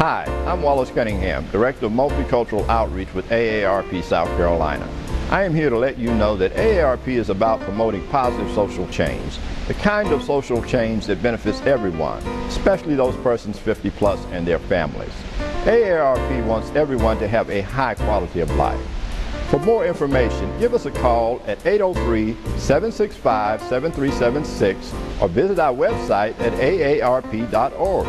Hi, I'm Wallace Cunningham, Director of Multicultural Outreach with AARP South Carolina. I am here to let you know that AARP is about promoting positive social change, the kind of social change that benefits everyone, especially those persons 50 plus and their families. AARP wants everyone to have a high quality of life. For more information, give us a call at 803-765-7376 or visit our website at aarp.org.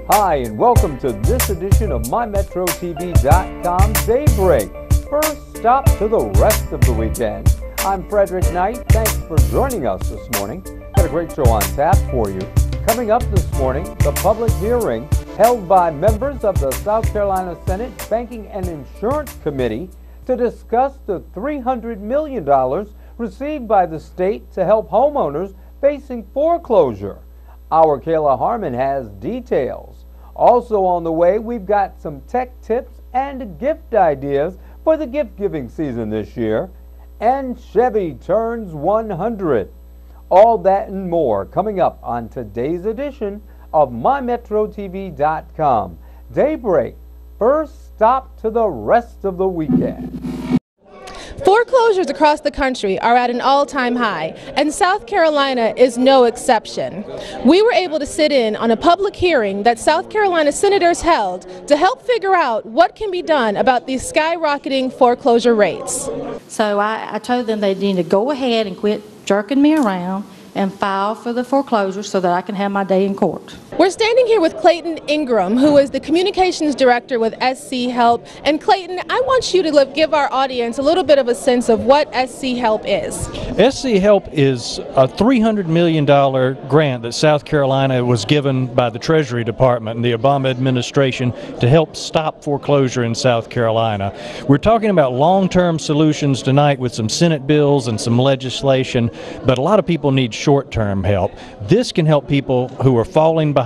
Hi, and welcome to this edition of MyMetroTV.com Daybreak. First stop to the rest of the weekend. I'm Frederick Knight. Thanks for joining us this morning. Got a great show on tap for you. Coming up this morning, the public hearing held by members of the South Carolina Senate Banking and Insurance Committee to discuss the $300 million received by the state to help homeowners facing foreclosure. Our Kayla Harmon has details. Also on the way, we've got some tech tips and gift ideas for the gift-giving season this year. And Chevy turns 100. All that and more coming up on today's edition of MyMetroTV.com Daybreak. First stop to the rest of the weekend. Foreclosures across the country are at an all-time high, and South Carolina is no exception. We were able to sit in on a public hearing that South Carolina senators held to help figure out what can be done about these skyrocketing foreclosure rates. So I told them they need to go ahead and quit jerking me around and file for the foreclosure so that I can have my day in court. We're standing here with Clayton Ingram, who is the communications director with SC Help. And Clayton, I want you to give our audience a little bit of a sense of what SC Help is. SC Help is a $300 million grant that South Carolina was given by the Treasury Department and the Obama administration to help stop foreclosure in South Carolina. We're talking about long-term solutions tonight with some Senate bills and some legislation, but a lot of people need short-term help. This can help people who are falling behind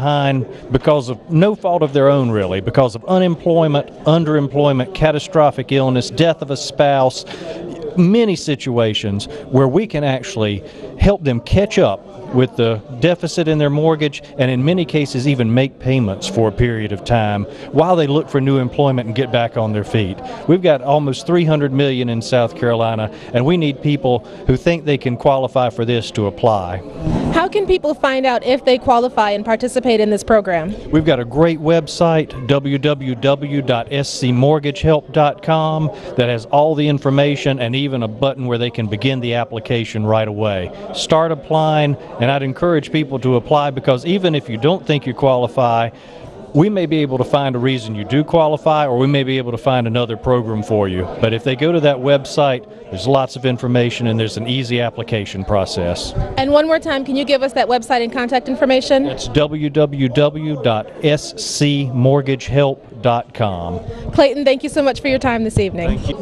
because of no fault of their own, really, because of unemployment, underemployment, catastrophic illness, death of a spouse, many situations where we can actually help them catch up with the deficit in their mortgage and in many cases even make payments for a period of time while they look for new employment and get back on their feet. We've got almost $300 million in South Carolina, and we need people who think they can qualify for this to apply. How can people find out if they qualify and participate in this program? We've got a great website, www.scmortgagehelp.com, that has all the information and even a button where they can begin the application right away. Start applying, and I'd encourage people to apply because even if you don't think you qualify, we may be able to find a reason you do qualify, or we may be able to find another program for you. But if they go to that website, there's lots of information and there's an easy application process. And one more time, can you give us that website and contact information? It's www.scmortgagehelp.com. Clayton, thank you so much for your time this evening. Thank you.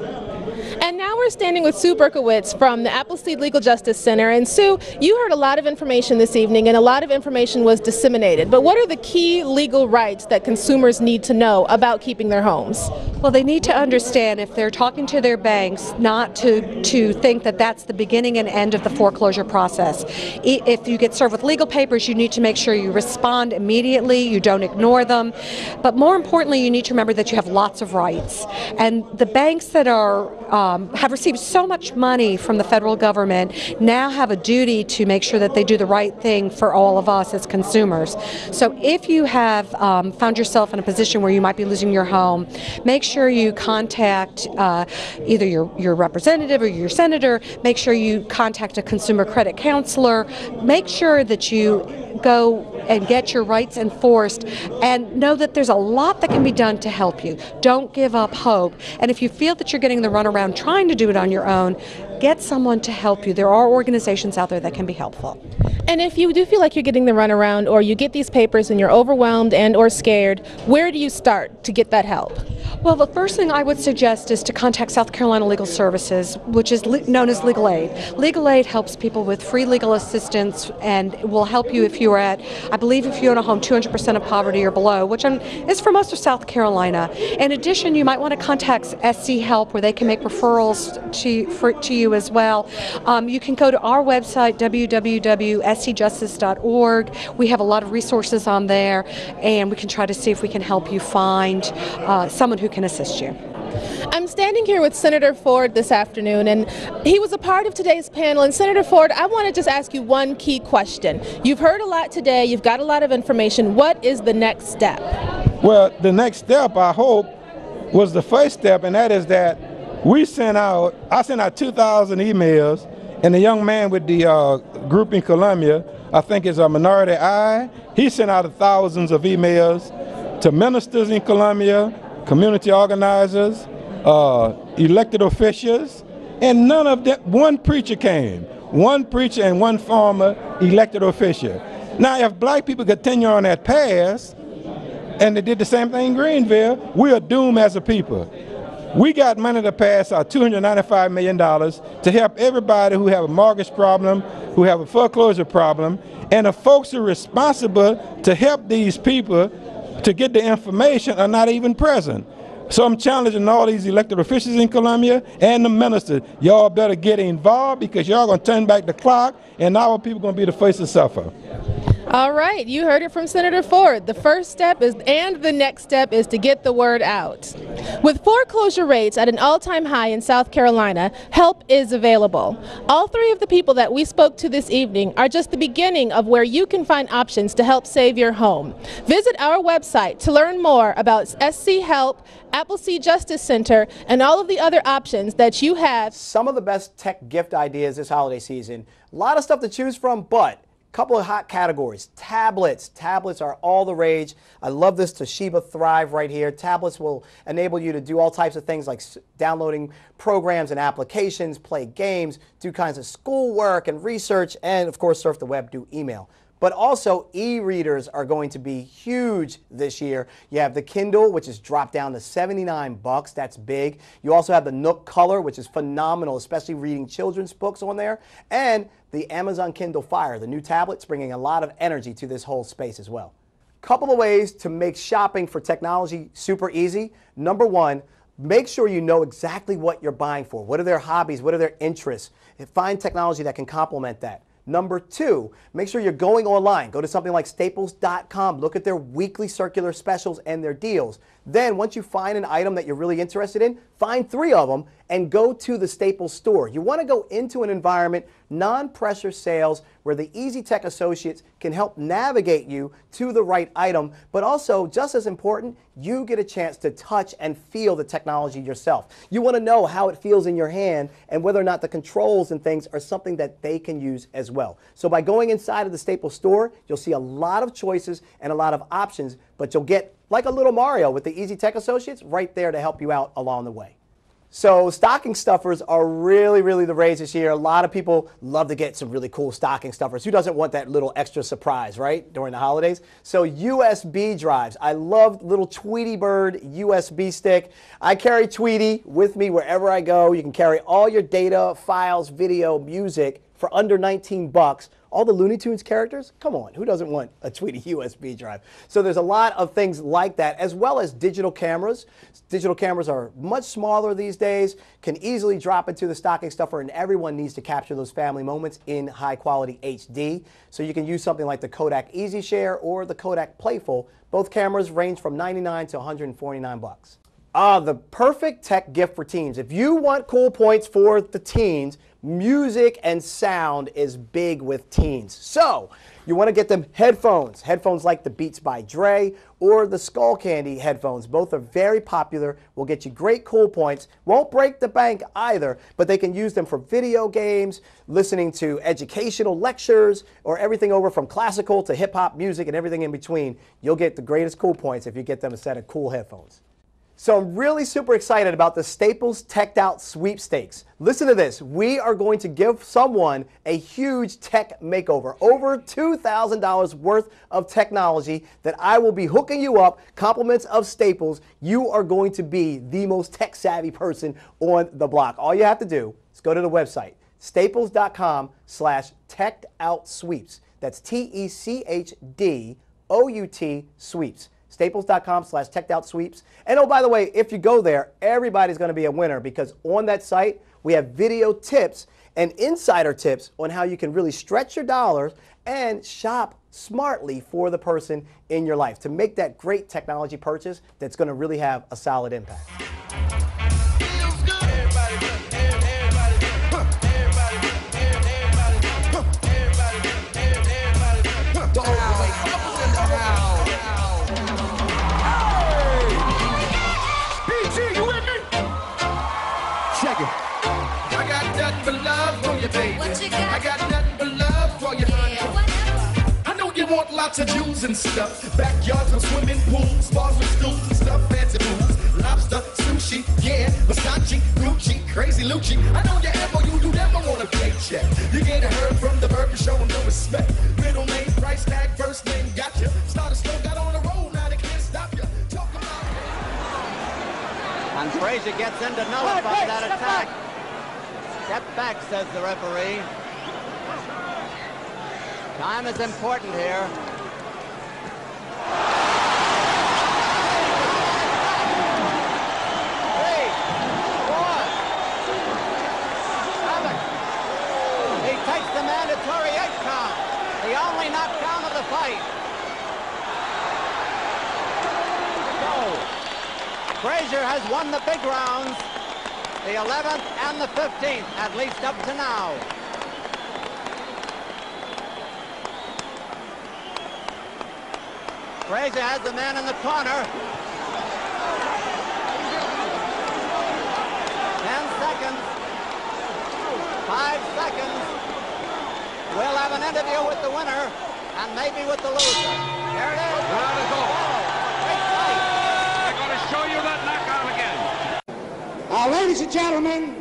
And now we're standing with Sue Berkowitz from the Appleseed Legal Justice Center. And Sue, you heard a lot of information this evening, and a lot of information was disseminated. But what are the key legal rights that consumers need to know about keeping their homes? Well, they need to understand, if they're talking to their banks, not to think that that's the beginning and end of the foreclosure process. If you get served with legal papers, you need to make sure you respond immediately, you don't ignore them. But more importantly, you need to remember that you have lots of rights. And the banks that have received so much money from the federal government now have a duty to make sure that they do the right thing for all of us as consumers. So if you have found yourself in a position where you might be losing your home, make sure you contact either your representative or your senator. Make sure you contact a consumer credit counselor. Make sure that you go and get your rights enforced, and know that there's a lot that can be done to help you. Don't give up hope. And if you feel that you're getting the runaround trying to do it on your own, get someone to help you. There are organizations out there that can be helpful. And if you do feel like you're getting the runaround, or you get these papers and you're overwhelmed and or scared, where do you start to get that help? Well, the first thing I would suggest is to contact South Carolina Legal Services, which is known as Legal Aid. Legal Aid helps people with free legal assistance and will help you if you are at, I believe if you own a home, 200% of poverty or below, which is for most of South Carolina. In addition, you might want to contact SC Help, where they can make referrals to you as well. You can go to our website, www.scjustice.org. We have a lot of resources on there, and we can try to see if we can help you find someone who can assist you. I'm standing here with Senator Ford this afternoon, and he was a part of today's panel. And Senator Ford, I want to just ask you one key question. You've heard a lot today, you've got a lot of information. What is the next step? Well, the next step, I hope, was the first step, and that is that I sent out 2,000 emails, and the young man with the group in Columbia, I think is a Minority Eye, he sent out thousands of emails to ministers in Columbia, community organizers, elected officials, and none of them, one preacher came. One preacher and one former elected official. Now, if black people continue on that path, and they did the same thing in Greenville, we are doomed as a people. We got money to pass our $295 million to help everybody who have a mortgage problem, who have a foreclosure problem, and the folks who are responsible to help these people to get the information are not even present. So I'm challenging all these elected officials in Columbia and the ministers. Y'all better get involved, because y'all going to turn back the clock, and our people going to be the first to suffer. All right, you heard it from Senator Ford. The first step is, and the next step is, to get the word out. With foreclosure rates at an all-time high in South Carolina, help is available. All three of the people that we spoke to this evening are just the beginning of where you can find options to help save your home. Visit our website to learn more about SC Help, Appleseed Justice Center, and all of the other options that you have. Some of the best tech gift ideas this holiday season. A lot of stuff to choose from, but couple of hot categories. Tablets. Tablets are all the rage. I love this Toshiba Thrive right here. Tablets will enable you to do all types of things like downloading programs and applications, play games, do kinds of schoolwork and research, and of course surf the web, do email. But also e-readers are going to be huge this year. You have the Kindle, which is dropped down to $79. That's big. You also have the Nook Color, which is phenomenal, especially reading children's books on there. And the Amazon Kindle Fire, the new tablet's bringing a lot of energy to this whole space as well. Couple of ways to make shopping for technology super easy. Number one, make sure you know exactly what you're buying for. What are their hobbies? What are their interests? Find technology that can complement that. Number two, make sure you're going online. Go to something like staples.com. Look at their weekly circular specials and their deals. Then once you find an item that you're really interested in, find 3 of them and go to the Staples store. You want to go into an environment, non-pressure sales, where the Easy Tech associates can help navigate you to the right item, but also, just as important, you get a chance to touch and feel the technology yourself. You want to know how it feels in your hand and whether or not the controls and things are something that they can use as well. So by going inside of the Staples store, you'll see a lot of choices and a lot of options, but you'll get like a little Mario with the Easy Tech associates right there to help you out along the way. So stocking stuffers are really the rage this year. A lot of people love to get some really cool stocking stuffers. Who doesn't want that little extra surprise, right, during the holidays? So USB drives. I love little Tweety Bird USB stick. I carry Tweety with me wherever I go. You can carry all your data, files, video, music for under $19. All the Looney Tunes characters? Come on, who doesn't want a Tweety USB drive? So there's a lot of things like that, as well as digital cameras. Digital cameras are much smaller these days, can easily drop into the stocking stuffer, and everyone needs to capture those family moments in high quality HD. So you can use something like the Kodak Easy Share or the Kodak Playful. Both cameras range from $99 to $149. The perfect tech gift for teens. If you want cool points for the teens, music and sound is big with teens. So you want to get them headphones. Headphones like the Beats by Dre or the Skull Candy headphones. Both are very popular, will get you great cool points. Won't break the bank either, but they can use them for video games, listening to educational lectures, or everything over from classical to hip hop music and everything in between. You'll get the greatest cool points if you get them a set of cool headphones. So I'm really super excited about the Staples Teched Out Sweepstakes. Listen to this. We are going to give someone a huge tech makeover. Over $2,000 worth of technology that I will be hooking you up. Compliments of Staples. You are going to be the most tech savvy person on the block. All you have to do is go to the website, staples.com/techedoutsweeps. That's TECHDOUT sweeps. Staples.com/techedoutsweeps. And oh, by the way, if you go there, everybody's going to be a winner because on that site, we have video tips and insider tips on how you can really stretch your dollars and shop smartly for the person in your life to make that great technology purchase that's going to really have a solid impact. I got nothing but love for you, honey. I know you want lots of jewels and stuff. Backyards with swimming pools, bars with stools and stuff, fancy booze, lobster, sushi, yeah, Versace, Gucci, crazy Lucci. I know you ever, you never want a paycheck. You get heard from the burger, show them no respect. Middle name, price tag, first name, gotcha. Started slow, got on the road, now they can't stop you. Talk about it. And Frazier gets in to nullify that attack. Step back, says the referee. Time is important here. 3, 4, 7. He takes the mandatory 8 count. The only knockdown of the fight. So, Frazier has won the big rounds. The 11th and the 15th, at least up to now. Frazier has the man in the corner. 10 seconds. 5 seconds. We'll have an interview with the winner and maybe with the loser. There it is. That is all. Great fight. They're going to show you that knockout again. Ladies and gentlemen,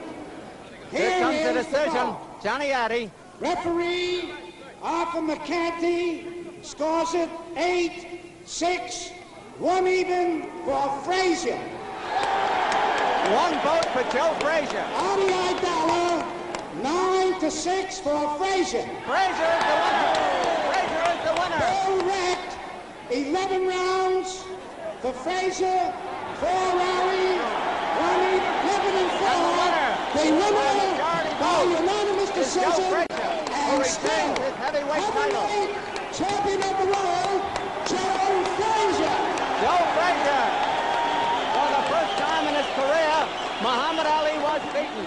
Here comes the decision. Johnny Addy. Referee Arthur McCarthy scores it 8-6, 1 even for Frazier. 1 vote for Joe Frazier. RBI dollar 9-6 for Frazier. Frazier is the winner. Frazier is the winner. Bill wrecked 11 rounds for Frazier, 4 rally, 11 and 4. The winner by unanimous decision and still heavyweight champion of the world, Joe Frazier. Joe Frazier. For the first time in his career, Muhammad Ali was beaten.